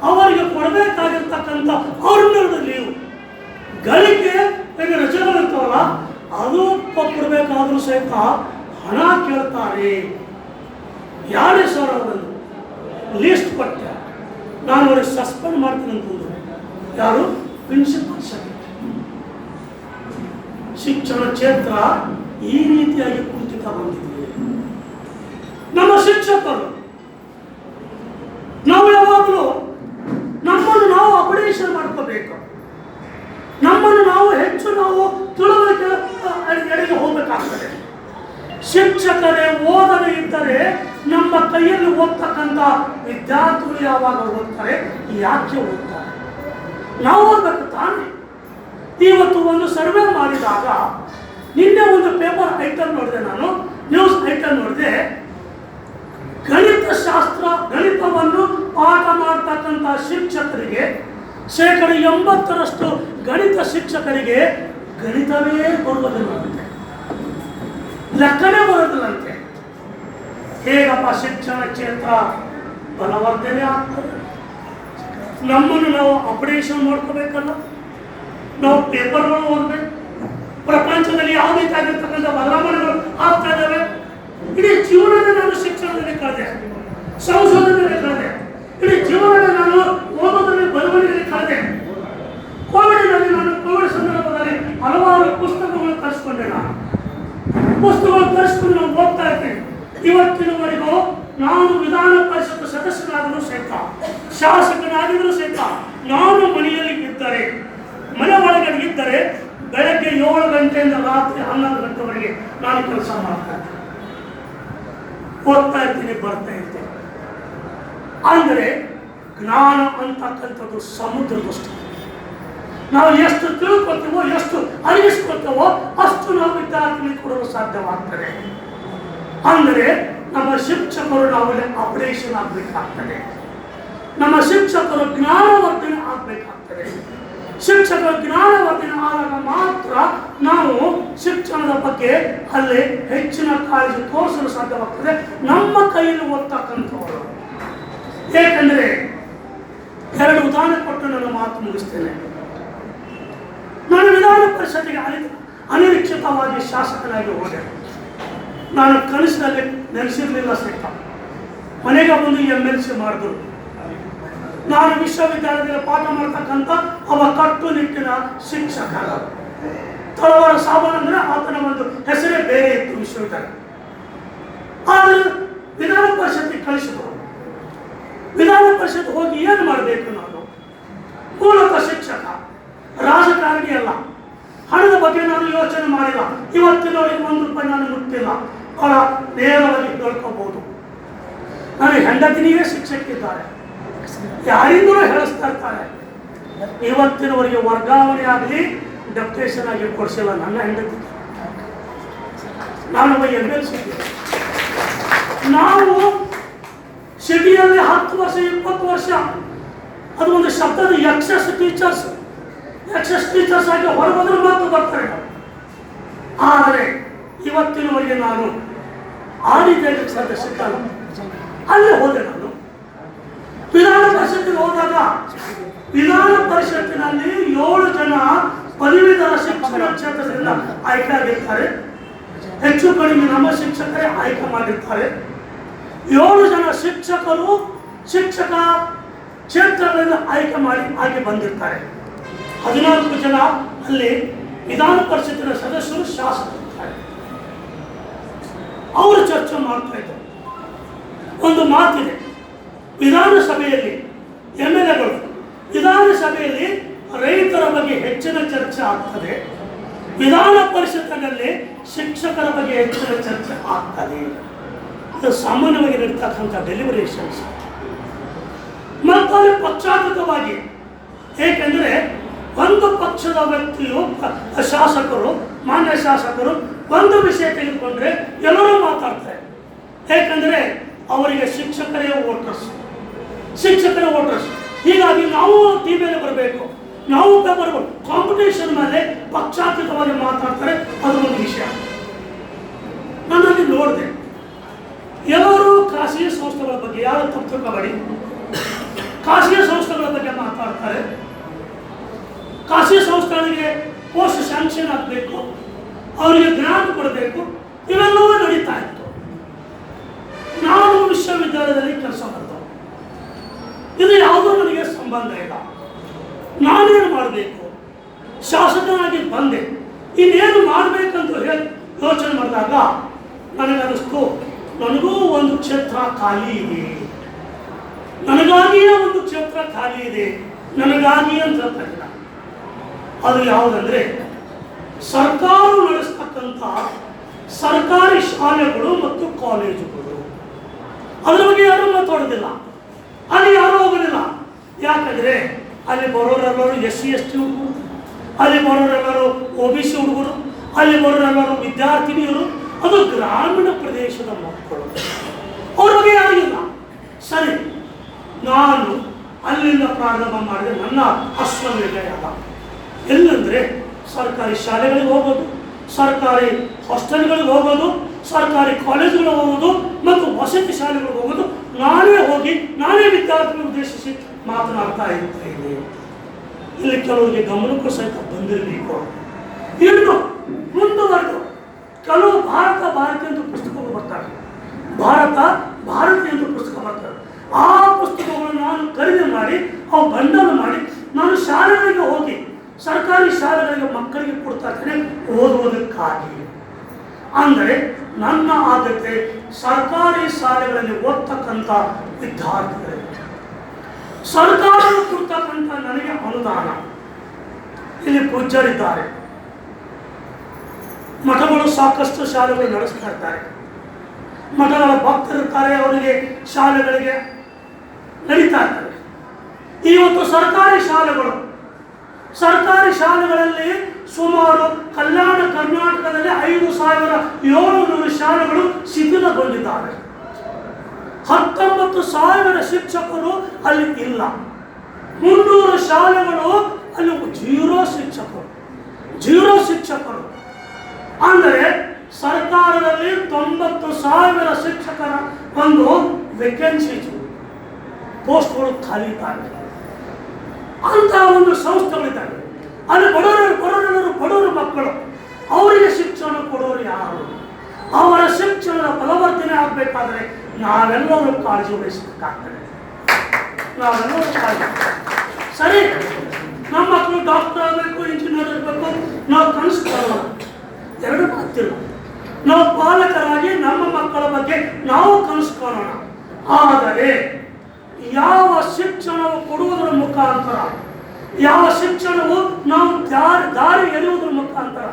ಅವರಿಗೆ ಕೊಡಬೇಕಾಗಿರ್ತಕ್ಕಂಥ ಆರ್ನಲ್ಡ್ ಲೀವ್ ಗಳಿಕೆ ರಜೆಗಳಿರ್ತಾವಲ್ಲ, ಅದು ಕೊಡಬೇಕಾದ್ರೂ ಸಹಿತ ಹಣ ಕೇಳ್ತಾರೆ. ಯಾರೇ ಸರ್ ಅವರನ್ನು ಲಿಸ್ಟ್ ಕೊಟ್ಟೆ, ನಾನು ಅವ್ರಿಗೆ ಸಸ್ಪೆಂಡ್ ಮಾಡ್ತೀನಿ ಅಂತಂದ್ರು. ಯಾರು? Principal secretary. ಶಿಕ್ಷಣ ಕ್ಷೇತ್ರ ಈ ರೀತಿಯಾಗಿ ಕುಂಠಿತ ಬಂದಿದೆ. ನಮ್ಮ ಶಿಕ್ಷಕರು ನಾವು ಯಾವಾಗಲೂ ಅಪ್ಡೇಷನ್ ಮಾಡ್ಕೋಬೇಕು. ನಮ್ಮನ್ನು ನಾವು ಹೆಚ್ಚು ತಿಳುವಳಿಕೆ ಎಡೆಗೆ ಹೋಗಬೇಕಾಗ್ತದೆ. ಶಿಕ್ಷಕರೇ ಓದದೇ ಇದ್ದರೆ ನಮ್ಮ ಕೈಯಲ್ಲಿ ಓದ್ತಕ್ಕಂಥ ವಿದ್ಯಾರ್ಥಿಗಳು ಯಾವಾಗ ಓದ್ತಾರೆ, ಯಾಕೆ ಓದ್ತಾರೆ? ನಾವು ಓದ್ಬೇಕು ತಾನೇ. ಇವತ್ತು ಒಂದು ಸರ್ವೆ ಮಾಡಿದಾಗ ನಿನ್ನೆ ಒಂದು ಪೇಪರ್ ಐಟಮ್ ನೋಡಿದೆ, ನಾನು ನ್ಯೂಸ್ ಐಟಮ್ ನೋಡಿದೆ. ಗಣಿತವನ್ನು ಪಾಠ ಮಾಡ್ತಕ್ಕಂಥ ಶಿಕ್ಷಕರಿಗೆ 80% ಗಣಿತ ಶಿಕ್ಷಕರಿಗೆ ಗಣಿತವೇ ಬರುವುದಿಲ್ಲಂತೆ, ಲೆಕ್ಕನೇ ಬರೋದಿಲ್ಲಂತೆ. ಹೇಗಪ್ಪ ಶಿಕ್ಷಣ ಕ್ಷೇತ್ರ ಬಲವರ್ಧನೆ ಆಗ್ತದೆ? ನಮ್ಮನ್ನು ನಾವು ಅಪ್ಡೇಷನ್ ಮಾಡ್ಕೋಬೇಕಲ್ಲ. ನಾವು ಪೇಪರ್ಗಳು ಓದಬೇಕು. ಪ್ರಪಂಚದಲ್ಲಿ ಯಾವ ರೀತಿಯಾಗಿರ್ತಕ್ಕಂಥ ಬದಲಾವಣೆಗಳು ಆಗ್ತಾ ಇದ್ದಾವೆ. ಇಡೀ ಜೀವನದ ನಾನು ಶಿಕ್ಷಣದಲ್ಲಿ ಕಳೆದೆ, ಸಂಶೋಧನೆಯಲ್ಲಿ ಕಳೆದೆ, ಇಡೀ ಜೀವನದಲ್ಲಿ ನಾನು ಓದೋದ್ರಲ್ಲಿ ಬರವಣಿಗೆಯಲ್ಲಿ ಕಳೆದೆ. ಕೋವಿಡ್ ಸಂದರ್ಭದಲ್ಲಿ ಹಲವಾರು ಪುಸ್ತಕಗಳು ತರಿಸ್ಕೊಂಡೆ. ಪುಸ್ತಕಗಳು ತರಿಸ್ಕೊಂಡು ನಾವು ಓದ್ತಾ ಇದ್ದೇನೆ. ಇವತ್ತಿನವರೆಗೂ ನಾನು ವಿಧಾನ ಪರಿಷತ್ ಸದಸ್ಯನಾದರೂ ಸಹಿತ, ಶಾಸಕನಾಗಿದ್ದರೂ ಸಹಿತ, ನಾನು ಮನೆಯಲ್ಲಿ ಇದ್ದರೆ, ಮನೆ ಒಳಗಡೆ ಇದ್ದರೆ ಬೆಳಗ್ಗೆ 7 ಗಂಟೆಯಿಂದ ರಾತ್ರಿ 11 ಗಂಟೆವರೆಗೆ ನಾನು ಕೆಲಸ ಮಾಡ್ತಾ ಇದ್ದೇನೆ, ಓದ್ತಾ ಇರ್ತೀನಿ, ಬರ್ತಾ ಇರ್ತೇನೆ. ಅಂದರೆ ಜ್ಞಾನ ಅಂತಕ್ಕಂಥದ್ದು ಸಮುದ್ರದಷ್ಟು. ನಾವು ಎಷ್ಟು ತಿಳ್ಕೊಳ್ತೀವೋ, ಎಷ್ಟು ಅರಿವಿಸ್ಕೊಳ್ತೇವೋ ಅಷ್ಟು ನಾವು ವಿದ್ಯಾರ್ಥಿಗಳಿಗೆ ಕೊಡಲು ಸಾಧ್ಯವಾಗ್ತದೆ. ಅಂದರೆ ನಮ್ಮ ಶಿಕ್ಷಕರು ನಾವಲ್ಲಿ ಅಪ್ಡೇಷನ್ ಆಗಬೇಕಾಗ್ತದೆ. ನಮ್ಮ ಶಿಕ್ಷಕರು ಜ್ಞಾನವರ್ಧನೆ ಆಗಬೇಕಾಗ್ತದೆ. ಶಿಕ್ಷಕರ ಜ್ಞಾನವರ್ಧನೆ ಆದಾಗ ಮಾತ್ರ ನಾವು ಶಿಕ್ಷಣದ ಬಗ್ಗೆ ಅಲ್ಲಿ ಹೆಚ್ಚಿನ ಕಾಳಜಿ ತೋರಿಸಲು ಸಾಧ್ಯವಾಗ್ತದೆ, ನಮ್ಮ ಕೈಯಲ್ಲಿ ಓದ್ತಕ್ಕಂಥವರು. ಏಕೆಂದರೆ 2 ಉದಾಹರಣೆ ಕೊಟ್ಟು ನನ್ನ ಮಾತು ಮುಗಿಸ್ತೇನೆ. ನಾನು ವಿಧಾನ ಪರಿಷತ್ತಿಗೆ ಅನಿರೀಕ್ಷಿತವಾಗಿ ಶಾಸಕನಾಗಿ ಹೋದೆ. ನಾನು ಕನಸಿನಲ್ಲಿ ನೆಲೆಸಿರಲಿಲ್ಲ ಸಹಿತ. ಮನೆಗೆ ಬಂದು MLC ಮಾಡಿದ್ರು. ನಾನು ವಿಶ್ವವಿದ್ಯಾಲಯದಲ್ಲಿ ಪಾಠ ಮಾಡ್ತಕ್ಕಂಥ ಅವ ಕಟ್ಟುನಿಟ್ಟಿನ ಶಿಕ್ಷಕ. ತಳವಾರ ಸಾಬನ್ ಅಂದ್ರೆ ಆತನ ಒಂದು ಹೆಸರೇ ಬೇರೆ ಇತ್ತು ವಿಶ್ವವಿದ್ಯಾಲಯ. ಆದರೆ ವಿಧಾನ ಪರಿಷತ್ತಿಗೆ ಕಳಿಸಿದ್ರು. ವಿಧಾನ ಪರಿಷತ್ ಹೋಗಿ ಏನು ಮಾಡಬೇಕು? ನಾನು ಮೂಲತಃ ಶಿಕ್ಷಕ, ರಾಜಕಾರಣಿ ಅಲ್ಲ. ಹಣದ ಬಗ್ಗೆ ನಾನು ಯೋಚನೆ ಮಾಡಿಲ್ಲ. ಇವತ್ತಿನವರೆಗೆ ₹1 ನಾನು ಮುಟ್ಟಿಲ್ಲ. ಬಹಳ ನೇರವಾಗಿ ಹೇಳ್ಕೋಬಹುದು. ನಾನು ಹೆಂಡತಿನಿಗೆ ಶಿಕ್ಷಕಿದ್ದಾರೆ, ಯಾರಿಂದಲೂ ಹೇಳಿಸ್ತಾ ಇರ್ತಾರೆ. ಇವತ್ತಿನವರೆಗೆ ವರ್ಗಾವಣೆ ಆಗಲಿ ಡೆಪ್ಯುಟೇಷನ್ ಆಗಿ ಕೊಡಿಸಿಲ್ಲ ನನ್ನ ಹೆಂಡತಿ. ನಾನು MLC. ನಾವು ಸಿಟಿಯಲ್ಲಿ 10 ವರ್ಷ 20 ವರ್ಷ ಅದು ಒಂದು ಶಬ್ದದ ಎಕ್ಸೆಸ್ ಟೀಚರ್ಸ್ ಆಗಿ ಹೊರಬಂದ್ರೆ ಮಾತು ಬರ್ತಾರೆ. ಆದರೆ ಇವತ್ತಿನವರೆಗೆ ನಾನು ಆ ರೀತಿಯಾಗಿ ಸದಸ್ಯಲ್ಲ. ಅಲ್ಲೇ ಹೋದೆ. ನಾನು ವಿಧಾನ ಪರಿಷತ್ತಿಗೆ ಹೋದಾಗ ವಿಧಾನ ಪರಿಷತ್ತಿನಲ್ಲಿ 7 ಜನ ಪದವೀಧರ ಶಿಕ್ಷಣ ಕ್ಷೇತ್ರದಿಂದ ಆಯ್ಕೆ ಆಗಿರ್ತಾರೆ. ಹೆಚ್ಚು ಕಡಿಮೆ ನಮ್ಮ ಶಿಕ್ಷಕರೇ ಆಯ್ಕೆ ಮಾಡಿರ್ತಾರೆ. 7 ಜನ ಶಿಕ್ಷಕರು ಶಿಕ್ಷಕ ಕ್ಷೇತ್ರಗಳಿಂದ ಆಯ್ಕೆ ಬಂದಿರ್ತಾರೆ. 14 ಜನ ಅಲ್ಲಿ ವಿಧಾನ ಪರಿಷತ್ತಿನ ಸದಸ್ಯರು ಶಾಸಕರಿರ್ತಾರೆ. ಅವರು ಚರ್ಚೆ ಮಾಡ್ತಾ ಇದ್ದಾರೆ. ಒಂದು ಮಾತಿದೆ, ವಿಧಾನಸಭೆಯಲ್ಲಿ MLAಗಳು ವಿಧಾನಸಭೆಯಲ್ಲಿ ರೈತರ ಬಗ್ಗೆ ಹೆಚ್ಚಿನ ಚರ್ಚೆ ಆಗ್ತದೆ, ವಿಧಾನ ಪರಿಷತ್ತಿನಲ್ಲಿ ಶಿಕ್ಷಕರ ಬಗ್ಗೆ ಹೆಚ್ಚಿನ ಚರ್ಚೆ ಆಗ್ತದೆ. ಇದು ಸಾಮಾನ್ಯವಾಗಿ ನಡೀತಕ್ಕಂಥ ಡೆಲಿವರೇಷನ್ಸ್. ಮತ್ತು ಅಲ್ಲಿ ಪಕ್ಷಾತೀತವಾಗಿ, ಏಕೆಂದರೆ ಒಂದು ಪಕ್ಷದ ವ್ಯಕ್ತಿಯು ಶಾಸಕರು, ಮಾನ್ಯ ಶಾಸಕರು ಒಂದು ವಿಷಯ ತೆಗೆದುಕೊಂಡ್ರೆ ಎಲ್ಲರೂ ಮಾತಾಡ್ತಾರೆ. ಏಕೆಂದರೆ ಅವರಿಗೆ ಶಿಕ್ಷಕರೇ ವೋಟರ್ಸ್. ಹೀಗಾಗಿ ನಾವು ಟಿವಿಯಲ್ಲಿ ಬರಬೇಕು, ನಾವು ಬರಬೇಕು. ಕಾಂಪಿಟೇಷನ್ ಮೇಲೆ ಪಕ್ಷಾತೀತವಾಗಿ ಮಾತಾಡ್ತಾರೆ. ಅದು ಒಂದು ವಿಷಯ. ನಾನಲ್ಲಿ ನೋಡಿದೆ, ಎಲ್ಲರೂ ಖಾಸಗಿ ಸಂಸ್ಥೆಗಳ ಬಗ್ಗೆ, ಯಾರು ತಪ್ಪು ತಿಳ್ಕೊಬೇಡಿ, ಖಾಸಗಿ ಸಂಸ್ಥೆಗಳ ಬಗ್ಗೆ ಮಾತಾಡ್ತಾರೆ. ಖಾಸಗಿ ಸಂಸ್ಥೆಗಳಿಗೆ ಪೋಸ್ಟ್ ಸ್ಯಾಂಕ್ಷನ್ ಆಗಬೇಕು, ಅವರಿಗೆ ಗ್ರಾಂಟ್ ಕೊಡಬೇಕು, ಇವೆಲ್ಲವೂ ನಡೀತಾ ಇತ್ತು. ನಾನು ವಿಶ್ವವಿದ್ಯಾಲಯದಲ್ಲಿ ಕೆಲಸ ಮಾಡ್ತೇವೆ. ಇದು ಯಾವುದೂ ನನಗೆ ಸಂಬಂಧ ಇಲ್ಲ. ನಾನೇನು ಮಾಡಬೇಕು? ಶಾಸಕನಾಗಿ ಬಂದೆ, ಇನ್ನೇನು ಮಾಡಬೇಕಂತ ಹೇಳಿ ಯೋಚನೆ ಮಾಡಿದಾಗ ನನಗನ್ನಿಸ್ತು, ನನಗೂ ಒಂದು ಕ್ಷೇತ್ರ ಖಾಲಿ ಇದೆ, ನನಗಾಗಿಯೇ ಒಂದು ಕ್ಷೇತ್ರ ಖಾಲಿ ಇದೆ. ನನಗಾಗಿ ಅಂತ ಹೇಳ್ತಾಗಿಲ್ಲ. ಅದು ಯಾವುದಂದ್ರೆ ಸರ್ಕಾರ ನಡೆಸ್ತಕ್ಕಂಥ ಸರ್ಕಾರಿ ಶಾಲೆಗಳು ಮತ್ತು ಕಾಲೇಜುಗಳು. ಅದ್ರ ಬಗ್ಗೆ ಯಾರೂ ಮಾತಾಡೋದಿಲ್ಲ, ಅಲ್ಲಿ ಯಾರೂ ಹೋಗೋದಿಲ್ಲ. ಯಾಕಂದ್ರೆ ಅಲ್ಲಿ ಬರೋರೆಲ್ಲರೂ SC ST ಹುಡುಗರು, ಅಲ್ಲಿ ಬರೋರೆಲ್ಲರೂ OBC ಹುಡುಗರು, ಅಲ್ಲಿ ಬರೋರೆಲ್ಲರೂ ವಿದ್ಯಾರ್ಥಿನಿಯರು, ಅದು ಗ್ರಾಮೀಣ ಪ್ರದೇಶದ ಮಕ್ಕಳು. ಅವ್ರ ಬಗ್ಗೆ ಯಾರೂ ಇಲ್ಲ. ಸರಿ, ನಾನು ಅಲ್ಲಿಂದ ಪ್ರಾರಂಭ ಮಾಡಿದೆ ನನ್ನ ಅಶ್ವಮೇಧ. ಎಲ್ಲಂದ್ರೆ ಸರ್ಕಾರಿ ಶಾಲೆಗಳಿಗೆ ಹೋಗೋದು, ಸರ್ಕಾರಿ ಹಾಸ್ಟೆಲ್ಗಳಿಗೆ ಹೋಗೋದು, ಸರ್ಕಾರಿ ಕಾಲೇಜುಗಳಿಗೆ ಹೋಗೋದು ಮತ್ತು ವಸತಿ ಶಾಲೆಗಳಿಗೆ ಹೋಗೋದು. ನಾನೇ ಹೋಗಿ ನಾನೇ ವಿದ್ಯಾರ್ಥಿಗಳನ್ನು ಉದ್ದೇಶಿಸಿ ಮಾತನಾಡ್ತಾ ಇದ್ದೇನೆ. ಇಲ್ಲಿ ಕೆಲವರಿಗೆ ಗಮನಕ್ಕೂ ಸಹಿತ ಬಂದಿರಬೇಕು. ಇನ್ನು ಮುಂದುವರೆದು ಕೆಲವು ಭಾರತ ಎಂದು ಪುಸ್ತಕಗಳು ಬರ್ತಾರೆ, ಭಾರತಿ ಎಂದು ಪುಸ್ತಕ ಬರ್ತಾರೆ. ಆ ಪುಸ್ತಕಗಳನ್ನು ನಾನು ಖರೀದಿ ಮಾಡಿ ಅವು ಬಂಡಲ್ ಮಾಡಿ ನಾನು ಶಾಲೆಗಳಿಗೆ ಹೋಗಿ ಸರ್ಕಾರಿ ಶಾಲೆಗಳಿಗೆ ಮಕ್ಕಳಿಗೆ ಕೊಡ್ತಾ ಇದ್ದೇನೆ ಓದುವುದಕ್ಕಾಗಿ. ಅಂದರೆ ನನ್ನ ಆದ್ಯತೆ ಸರ್ಕಾರಿ ಶಾಲೆಗಳಲ್ಲಿ ಓದ್ತಕ್ಕಂಥ ವಿದ್ಯಾರ್ಥಿಗಳಿಗೆ. ಸರ್ಕಾರವು ಕೊಡ್ತಕ್ಕಂಥ ನನಗೆ ಅನುದಾನ. ಇಲ್ಲಿ ಪೂಜ್ಯರಿದ್ದಾರೆ, ಮಠಗಳು ಸಾಕಷ್ಟು ಶಾಲೆಗಳು ನಡೆಸ್ತಾ ಇದ್ದಾರೆ, ಮಠಗಳ ಭಕ್ತರಿರ್ತಾರೆ, ಅವರಿಗೆ ಶಾಲೆಗಳಿಗೆ ನಡೀತಾ ಇರ್ತಾರೆ. ಇವತ್ತು ಸರ್ಕಾರಿ ಶಾಲೆಗಳಲ್ಲಿ ಸುಮಾರು ಕಲ್ಯಾಣ ಕರ್ನಾಟಕದಲ್ಲಿ 5,700 ಶಾಲೆಗಳು ಶಿಥಿಲಗೊಂಡಿದ್ದಾರೆ. 19,000 ಶಿಕ್ಷಕರು ಅಲ್ಲಿ ಇಲ್ಲ. 300 ಶಾಲೆಗಳು ಅಲ್ಲಿ ಜೀರೋ ಶಿಕ್ಷಕರು. ಅಂದರೆ ಸರ್ಕಾರದಲ್ಲಿ 90,000 ಶಿಕ್ಷಕರ ಒಂದು ವೇಕೆನ್ಸಿ ಪೋಸ್ಟ್ಗಳು ಖಾಲಿ ಇದ್ದಾರೆ. ಅಂತ ಒಂದು ಸಂಸ್ಥೆಗಳಿದ್ದಾವೆ. ಅಲ್ಲಿ ಬಡವರು ಮಕ್ಕಳು, ಅವರಿಗೆ ಶಿಕ್ಷಣ ಕೊಡೋರು ಯಾರು? ಅವರ ಶಿಕ್ಷಣದ ಬಲವರ್ಧನೆ ಆಗಬೇಕಾದ್ರೆ ನಾವೆಲ್ಲರೂ ಕಾಳಜಿ ವಹಿಸಬೇಕಾಗ್ತದೆ. ಸರಿ, ನಮ್ಮ ಮಕ್ಕಳು ಡಾಕ್ಟರ್ ಆಗಬೇಕು, ಇಂಜಿನಿಯರ್ ಆಗಬೇಕು, ನಾವು ಕನಸು ಕಾಣೋಣ, ಎರಡು ಮಾತಿಲ್ಲ. ನಾವು ಪಾಲಕರಾಗಿ ನಮ್ಮ ಮಕ್ಕಳ ಬಗ್ಗೆ ನಾವು ಕನಸು ಕಾಣೋಣ. ಆದರೆ ಯಾವ ಶಿಕ್ಷಣವು ಕೊಡುವುದರ ಮುಖಾಂತರ, ಯಾವ ಶಿಕ್ಷಣವು ನಾವು ದಾರಿ ಎಳೆಯುವುದರ ಮುಖಾಂತರ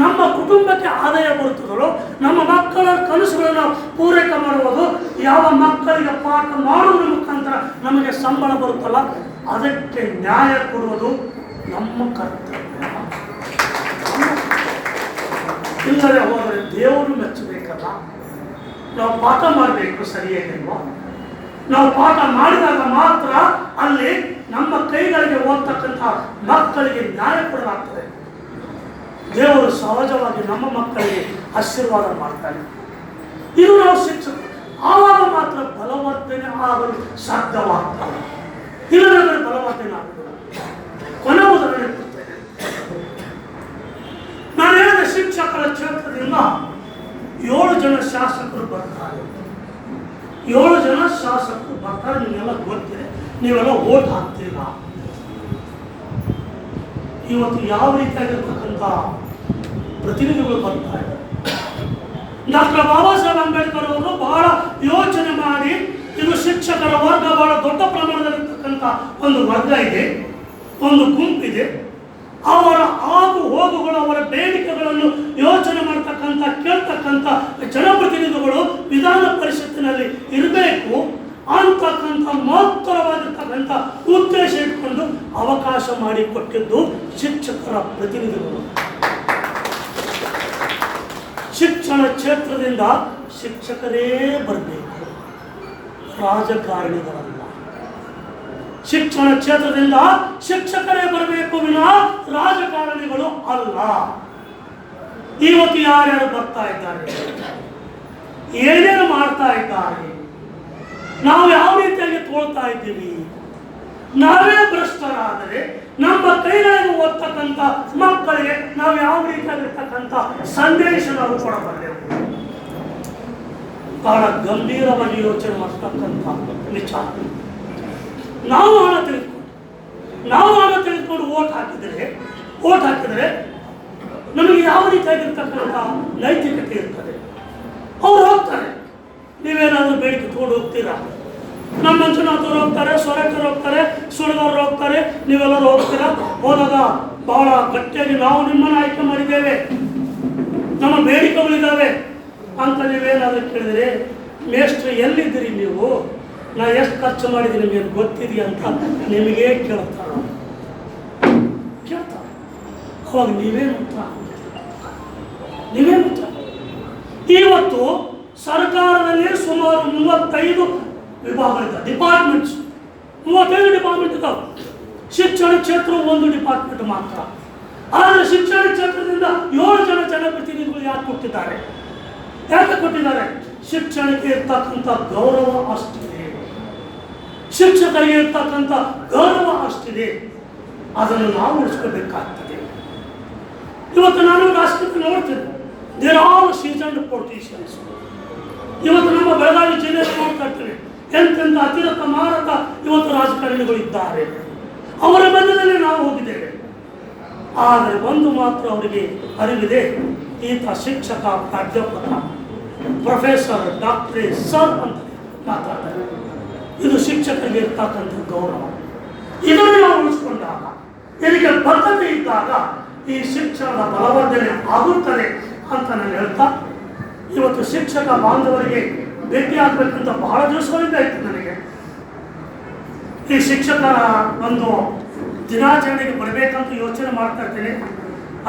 ನಮ್ಮ ಕುಟುಂಬಕ್ಕೆ ಆದಾಯ ಬರುತ್ತದೋ, ನಮ್ಮ ಮಕ್ಕಳ ಕನಸುಗಳನ್ನು ಪೂರೈಕೆ ಮಾಡುವುದು, ಯಾವ ಮಕ್ಕಳಿಗೆ ಪಾಠ ಮಾಡುವುದರ ಮುಖಾಂತರ ನಮಗೆ ಸಂಬಳ ಬರುತ್ತಲ್ಲ, ಅದಕ್ಕೆ ನ್ಯಾಯ ಕೊಡುವುದು ನಮ್ಮ ಕರ್ತವ್ಯ. ಇಲ್ಲದೆ ಹೋದರೆ ದೇವರು ಮೆಚ್ಚಬೇಕಲ್ಲ. ನಾವು ಪಾಠ ಮಾಡಬೇಕು, ಸರಿಯಾಗಿಲ್ವಾ? ನಾವು ಪಾಠ ಮಾಡಿದಾಗ ಮಾತ್ರ ಅಲ್ಲಿ ನಮ್ಮ ಕೈಗಳಿಗೆ ಓದ್ತಕ್ಕಂಥ ಮಕ್ಕಳಿಗೆ ನ್ಯಾಯ ಕೊಡಲಾಗ್ತದೆ. ದೇವರು ಸಹಜವಾಗಿ ನಮ್ಮ ಮಕ್ಕಳಿಗೆ ಆಶೀರ್ವಾದ ಮಾಡ್ತಾನೆ. ಇದು ನಾವು ಶಿಕ್ಷಕರು, ಆವಾಗ ಮಾತ್ರ ಬಲವರ್ಧನೆ ಆಗಲು ಸಾಧ್ಯವಾಗ್ತದೆ. ಇಲ್ಲದ್ರೆ ಬಲವರ್ಧನೆ ಆಗುತ್ತದೆ. ಕೊನೆ ಉದಾಹರಣೆ ಕೊಡ್ತೇನೆ. ನಾನು ಹೇಳಿದ ಶಿಕ್ಷಕರ ಕ್ಷೇತ್ರದಿಂದ 7 ಜನ ಶಾಸಕರು ಬರ್ತಾರೆ. 7 ಜನ ಶಾಸಕರು ಬರ್ತಾರೆ. ನಿಮಗೆಲ್ಲ ಗೊತ್ತಿದೆ, ನೀವೆಲ್ಲ ಓಟ್ ಹಾಕ್ತೀರ. ಇವತ್ತು ಯಾವ ರೀತಿಯಾಗಿರ್ತಕ್ಕಂಥ ಪ್ರತಿನಿಧಿಗಳು ಬರ್ತಾ ಇದ್ದಾರೆ. ಡಾಕ್ಟರ್ ಬಾಬಾ ಸಾಹೇಬ್ ಅಂಬೇಡ್ಕರ್ ಅವರು ಬಹಳ ಯೋಚನೆ ಮಾಡಿ, ಇದು ಶಿಕ್ಷಕರ ವರ್ಗ ಬಹಳ ದೊಡ್ಡ ಪ್ರಮಾಣದಲ್ಲಿರ್ತಕ್ಕಂಥ ಒಂದು ವರ್ಗ ಇದೆ, ಒಂದು ಗುಂಪಿದೆ. ಅವರ ಆಗು ಹೋಗುಗಳು, ಅವರ ಬೇಡಿಕೆಗಳನ್ನು ಯೋಚನೆ ಮಾಡ್ತಕ್ಕಂಥ ಕೇಳ್ತಕ್ಕಂಥ ಜನಪ್ರತಿನಿಧಿಗಳು ವಿಧಾನ ಪರಿಷತ್ತಿನಲ್ಲಿ ಇರಬೇಕು ಅಂತಕ್ಕಂಥ ಮಹತ್ತರವಾಗಿರ್ತಕ್ಕಂಥ ಉದ್ದೇಶ ಇಟ್ಕೊಂಡು ಅವಕಾಶ ಮಾಡಿಕೊಟ್ಟಿದ್ದು ಶಿಕ್ಷಕರ ಪ್ರತಿನಿಧಿಗಳು. ಶಿಕ್ಷಣ ಕ್ಷೇತ್ರದಿಂದ ಶಿಕ್ಷಕರೇ ಬರಬೇಕು, ರಾಜಕಾರಣಿಗಳಲ್ಲ. ಶಿಕ್ಷಣ ಕ್ಷೇತ್ರದಿಂದ ಶಿಕ್ಷಕರೇ ಬರಬೇಕು ವಿನಃ ರಾಜಕಾರಣಿಗಳು ಅಲ್ಲ. ಇವತ್ತು ಯಾರ್ಯಾರು ಬರ್ತಾ ಇದ್ದಾರೆ, ಏನೇನು ಮಾಡ್ತಾ ಇದ್ದಾರೆ, ನಾವು ಯಾವ ರೀತಿಯಾಗಿ ತೋಳ್ತಾ ಇದ್ದೀವಿ? ನಾವೇ ಭ್ರಷ್ಟರಾದರೆ ನಮ್ಮ ಕೈಗಳಿಗೆ ಓದ್ತಕ್ಕಂಥ ಮಕ್ಕಳಿಗೆ ನಾವು ಯಾವ ರೀತಿಯಾಗಿರ್ತಕ್ಕಂಥ ಸಂದೇಶ ನಾವು ಕೊಡಬಲ್ಲೆವು? ಬಹಳ ಗಂಭೀರವಾಗಿ ಯೋಚನೆ ಮಾಡ್ತಕ್ಕಂಥ ವಿಚಾರ. ನಾವು ಹಣ ತೆಗೆದುಕೊಂಡು ಓಟ್ ಹಾಕಿದರೆ ನಮಗೆ ಯಾವ ರೀತಿಯಾಗಿರ್ತಕ್ಕಂಥ ನೈತಿಕತೆ ಇರ್ತದೆ? ಅವ್ರು ಹೋಗ್ತಾರೆ, ನೀವೇನಾದರೂ ಬೇಡಿಕೆ ತಗೊಂಡು ಹೋಗ್ತೀರಾ? ನಮ್ಮ ಮಂಜುನಾಥವ್ರು ಹೋಗ್ತಾರೆ, ಸ್ವರಕ್ಕರು ಹೋಗ್ತಾರೆ, ಸುಳ್ದವ್ರು ಹೋಗ್ತಾರೆ, ನೀವೆಲ್ಲರೂ ಹೋಗ್ತೀರಾ. ಹೋದಾಗ ಬಹಳ ಗಟ್ಟಿಯಾಗಿ ನಾವು ನಿಮ್ಮನ್ನು ಆಯ್ಕೆ ಮಾಡಿದ್ದೇವೆ, ನಮ್ಮ ಬೇಡಿಕೆಗಳಿದ್ದಾವೆ ಅಂತ ನೀವೇನಾದರೂ ಕೇಳಿದ್ರೆ, ಮೇಷ್ಟ್ರು ಎಲ್ಲಿದ್ದೀರಿ ನೀವು, ನಾ ಎಷ್ಟು ಖರ್ಚು ಮಾಡಿದ್ದೀನಿ ನಿಮಗೆ ಗೊತ್ತಿದೆಯಾ ಅಂತ ನಿಮಗೇ ಕೇಳ್ತಾರೆ. ಅವಾಗ ನೀವೇನು ಉತ್ತರ? ಇವತ್ತು ಸರ್ಕಾರದಲ್ಲಿ ಸುಮಾರು 35 ವಿಭಾಗಗಳಿದ್ದಾವೆ, ಡಿಪಾರ್ಟ್ಮೆಂಟ್ಸ್. 35 ಡಿಪಾರ್ಟ್ಮೆಂಟ್ ಇದ್ದಾವೆ. ಶಿಕ್ಷಣ ಕ್ಷೇತ್ರ ಒಂದು ಡಿಪಾರ್ಟ್ಮೆಂಟ್ ಮಾತ್ರ. ಆದರೆ ಶಿಕ್ಷಣ ಕ್ಷೇತ್ರದಿಂದ 7 ಜನ ಜನಪ್ರತಿನಿಧಿಗಳು ಯಾಕೆ ಕೊಟ್ಟಿದ್ದಾರೆ? ಶಿಕ್ಷಣಕ್ಕೆ ಇರ್ತಕ್ಕಂಥ ಗೌರವ ಅಷ್ಟಿದೆ, ಶಿಕ್ಷಕರಿಗೆ ಇರ್ತಕ್ಕಂಥ ಗೌರವ ಅಷ್ಟಿದೆ. ಅದನ್ನು ನಾವು ಉಳಿಸ್ಕೋಬೇಕಾಗ್ತದೆ. ಇವತ್ತು ನಾನು ರಾಷ್ಟ್ರಕ್ಕೆ ನೋಡ್ತೇನೆ, ದೇರ್ ಆಲ್ ಸೀಸನ್ಡ್ ಪೊಲಿಟಿಷಿಯನ್ಸ್. ಇವತ್ತು ನಮ್ಮ ಬೆಳಗಾವಿ ಜಿಲ್ಲೆಯಲ್ಲಿ ನೋಡ್ತಾ ಇರ್ತೇವೆ, ಎಂತೆಂಥ ಅತಿರಥ ಮಾರಕ ಇವತ್ತು ರಾಜಕಾರಣಿಗಳು ಇದ್ದಾರೆ. ಅವರ ಮಧ್ಯದಲ್ಲಿ ನಾವು ಹೋಗಿದ್ದೇವೆ. ಆದರೆ ಒಂದು ಮಾತ್ರ ಅವರಿಗೆ ಅರಿವಿದೆ, ಈತ ಶಿಕ್ಷಕ, ಪ್ರಾಧ್ಯಾಪಕ, ಪ್ರೊಫೆಸರ್, ಡಾಕ್ಟರೇಟ್, ಸರ್ ಅಂತ ಮಾತಾಡ್ತಾರೆ. ಇದು ಶಿಕ್ಷಕರಿಗೆ ಇರ್ತಕ್ಕಂಥ ಗೌರವ. ಇದನ್ನು ನಾವು ಉಳಿಸ್ಕೊಂಡಾಗ, ಇದಕ್ಕೆ ಬದ್ಧತೆ ಇದ್ದಾಗ ಈ ಶಿಕ್ಷಣದ ಬಲವರ್ಧನೆ ಆಗುತ್ತದೆ ಅಂತ ನಾನು ಹೇಳ್ತಾ, ಇವತ್ತು ಶಿಕ್ಷಕ ಬಾಂಧವರಿಗೆ ಭೇಟಿ ಆಗಬೇಕಂತ ಬಹಳ ದಿವಸಗಳಿಂದ ಇತ್ತು ನನಗೆ. ಈ ಶಿಕ್ಷಕರ ಒಂದು ದಿನಾಚರಣೆಗೆ ಬರಬೇಕಂತ ಯೋಚನೆ ಮಾಡ್ತಾ ಇರ್ತೇನೆ.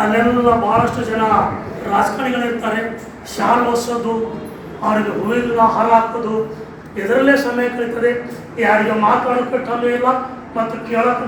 ಅಲ್ಲೆಲ್ಲ ಬಹಳಷ್ಟು ಜನ ರಾಜಕಾರಣಿಗಳಿರ್ತಾರೆ. ಶಾಲ್ ಹೊಸೋದು, ಅವರಿಗೆ ಹೂವಿನ ಹಾರ ಹಾಕೋದು, ಇದರಲ್ಲೇ ಸಮಯ ಕಳೀತದೆ. ಯಾರಿಗೆ ಮಾತಾಡೋಕ್ಕೆ ಟೈಮ್ ಇಲ್ಲ ಮತ್ತು ಕೇಳೋಕ್ಕೆ